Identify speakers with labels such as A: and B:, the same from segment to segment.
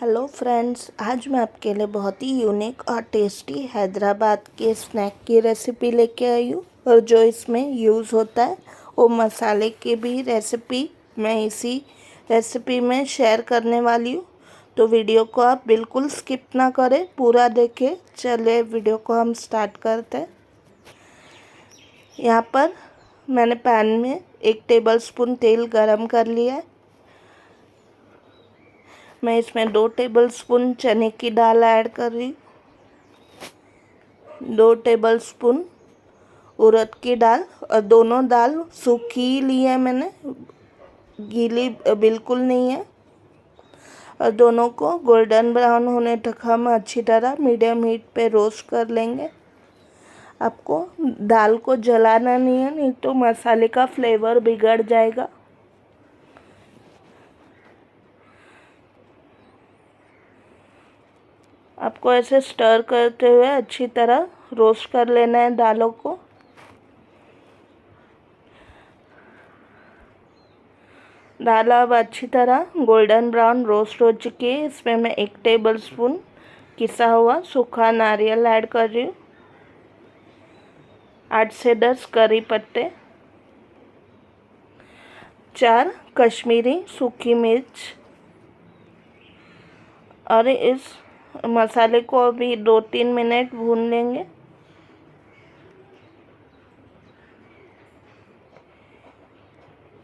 A: Hello friends, आज मैं आपके लिए बहुत ही यूनिक और टेस्टी हैदराबाद के स्नैक की रेसिपी लेके आई हूँ। और जो इसमें यूज़ होता है वो मसाले की भी रेसिपी मैं इसी रेसिपी में शेयर करने वाली हूँ। तो वीडियो को आप बिल्कुल स्किप ना करें, पूरा देखें। चलिए वीडियो को हम स्टार्ट करते हैं। यहाँ पर मैंने पैन में 1 टेबलस्पून तेल गरम कर लिया है। मैं इसमें 2 टेबलस्पून चने की दाल ऐड कर रही हूँ, 2 टेबलस्पून उड़द की दाल, और दोनों दाल सूखी ही ली है मैंने, गीली बिल्कुल नहीं है। और दोनों को गोल्डन ब्राउन होने तक हम अच्छी तरह मीडियम हीट पे रोस्ट कर लेंगे। आपको दाल को जलाना नहीं है, नहीं तो मसाले का फ्लेवर बिगड़ जाएगा। आपको ऐसे स्टर करते हुए अच्छी तरह रोस्ट कर लेना है दालों को। दाल अब अच्छी तरह गोल्डन ब्राउन रोस्ट हो चुकी है। इसमें मैं 1 टेबलस्पून किसा हुआ सूखा नारियल ऐड कर रही हूँ, 8 से 10 करी पत्ते, 4 कश्मीरी सूखी मिर्च। और इस मसाले को अभी 2-3 मिनट भून लेंगे।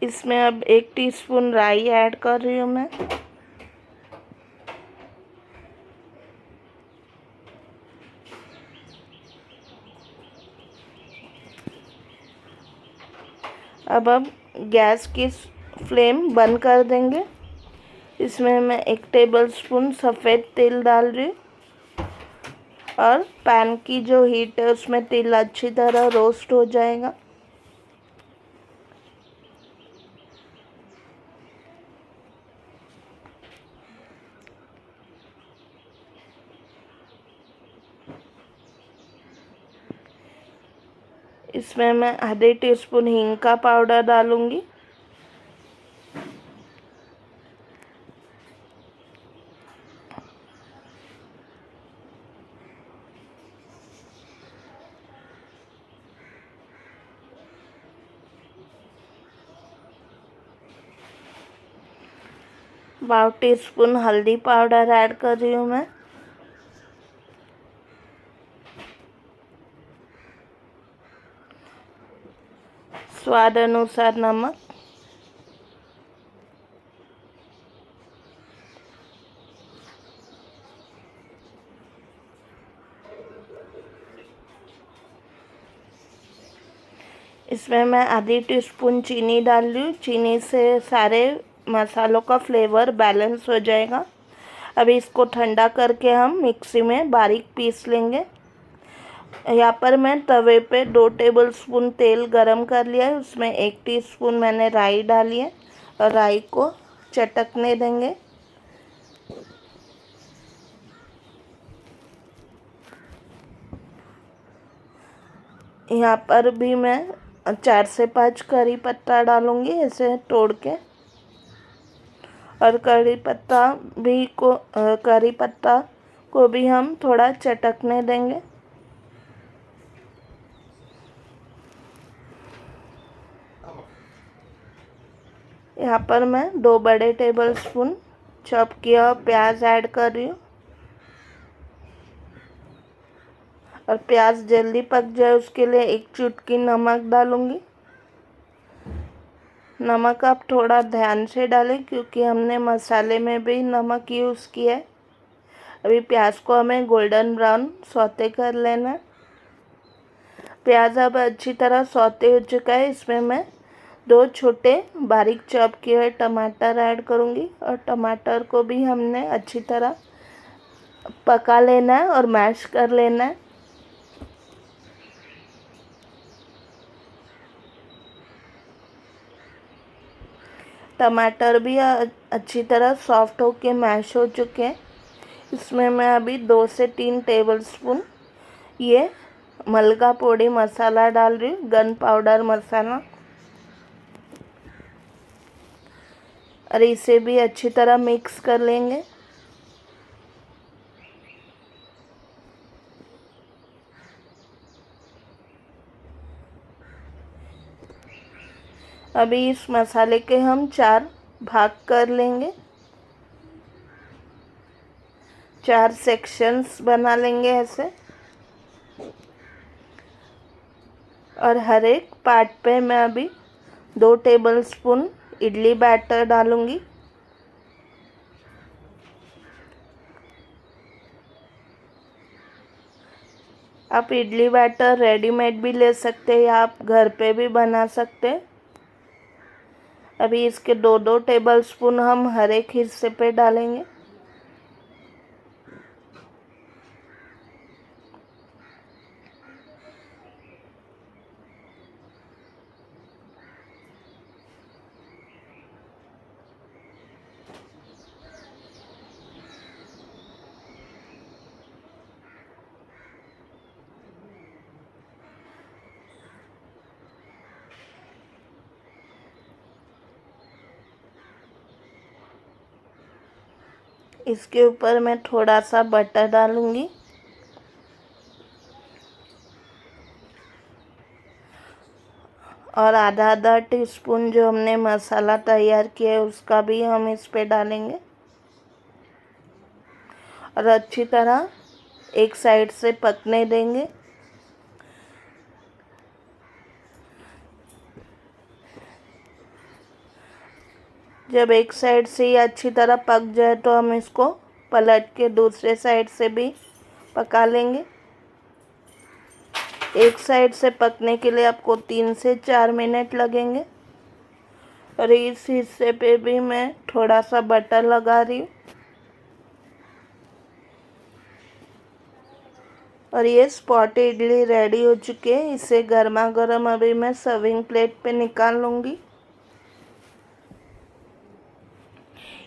A: इसमें अब 1 टीस्पून राई ऐड कर रही हूँ मैं। अब गैस की फ्लेम बंद कर देंगे। इसमें मैं 1 टेबलस्पून सफ़ेद तेल डाल रही हूँ, और पैन की जो हीट है उसमें तेल अच्छी तरह रोस्ट हो जाएगा। इसमें मैं आधे टीस्पून हींग का पाउडर डालूंगी, ½ टीस्पून हल्दी पाउडर ऐड कर रही हूँ मैं। स्वाद अनुसार नमक। इसमें मैं आधी टीस्पून चीनी डाल रही हूँ। चीनी से सारे मसालों का फ्लेवर बैलेंस हो जाएगा। अभी इसको ठंडा करके हम मिक्सी में बारीक पीस लेंगे। यहाँ पर मैं तवे पे 2 टेबलस्पून तेल गरम कर लिया है। उसमें 1 टीस्पून मैंने राई डाली है, और राई को चटकने देंगे। यहाँ पर भी मैं 4 से 5 करी पत्ता डालूँगी, ऐसे तोड़ के। और करी पत्ता को भी हम थोड़ा चटकने देंगे। यहाँ पर मैं 2 बड़े टेबलस्पून चॉप किया हुआ प्याज ऐड कर रही हूँ, और प्याज जल्दी पक जाए उसके लिए 1 चुटकी नमक डालूँगी। नमक आप थोड़ा ध्यान से डालें, क्योंकि हमने मसाले में भी नमक यूज़ किया है। अभी प्याज को हमें गोल्डन ब्राउन सौते कर लेना है। प्याज अब अच्छी तरह सौते हो चुका है। इसमें मैं 2 छोटे बारीक चॉप किए हुए टमाटर ऐड करूँगी, और टमाटर को भी हमने अच्छी तरह पका लेना है और मैश कर लेना है। टमाटर भी अच्छी तरह सॉफ्ट होके मैश हो चुके हैं। इसमें मैं अभी 2 से 3 टेबलस्पून ये मलका पोड़ी मसाला डाल रही हूँ, गन पाउडर मसाला। और इसे भी अच्छी तरह मिक्स कर लेंगे। अभी इस मसाले के हम 4 भाग कर लेंगे, 4 सेक्शंस बना लेंगे ऐसे। और हर एक पार्ट पे मैं अभी 2 टेबलस्पून इडली बैटर डालूंगी। आप इडली बैटर रेडीमेड भी ले सकते हैं या आप घर पे भी बना सकते हैं। अभी इसके 2-2 टेबलस्पून हम हर एक हिस्से पे डालेंगे। इसके ऊपर मैं थोड़ा सा बटर डालूंगी और आधा टीस्पून जो हमने मसाला तैयार किया है उसका भी हम इस पे डालेंगे और अच्छी तरह एक साइड से पकने देंगे। जब एक साइड से ये अच्छी तरह पक जाए तो हम इसको पलट के दूसरे साइड से भी पका लेंगे। एक साइड से पकने के लिए आपको 3 से 4 मिनट लगेंगे। और इस हिस्से पे भी मैं थोड़ा सा बटर लगा रही हूँ। और ये स्पॉट इडली रेडी हो चुकी है। इसे गर्मा गर्म अभी मैं सर्विंग प्लेट पे निकाल लूँगी।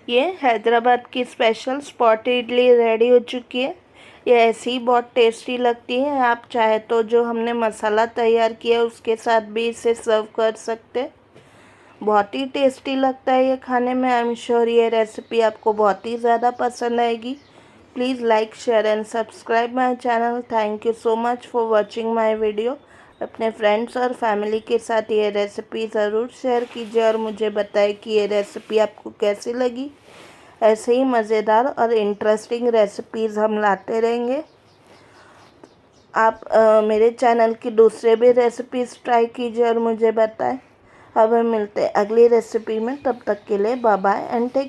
A: ये हैदराबाद की स्पेशल स्पॉट इडली रेडी हो चुकी है। ये ऐसी ही बहुत टेस्टी लगती है। आप चाहे तो जो हमने मसाला तैयार किया है उसके साथ भी इसे सर्व कर सकते हैं। बहुत ही टेस्टी लगता है ये खाने में। आई एम श्योर ये रेसिपी आपको बहुत ही ज़्यादा पसंद आएगी। Please like share and subscribe my channel. Thank you so much for watching my video. अपने फ्रेंड्स और फैमिली के साथ ये रेसिपी ज़रूर शेयर कीजिए और मुझे बताएं कि ये रेसिपी आपको कैसी लगी। ऐसे ही मज़ेदार और इंटरेस्टिंग रेसिपीज़ हम लाते रहेंगे। आप मेरे चैनल की दूसरे भी रेसिपीज़ ट्राई कीजिए और मुझे बताएं। अब हम मिलते हैं अगली रेसिपी में। तब तक के लिए बाय बाय एंड टेक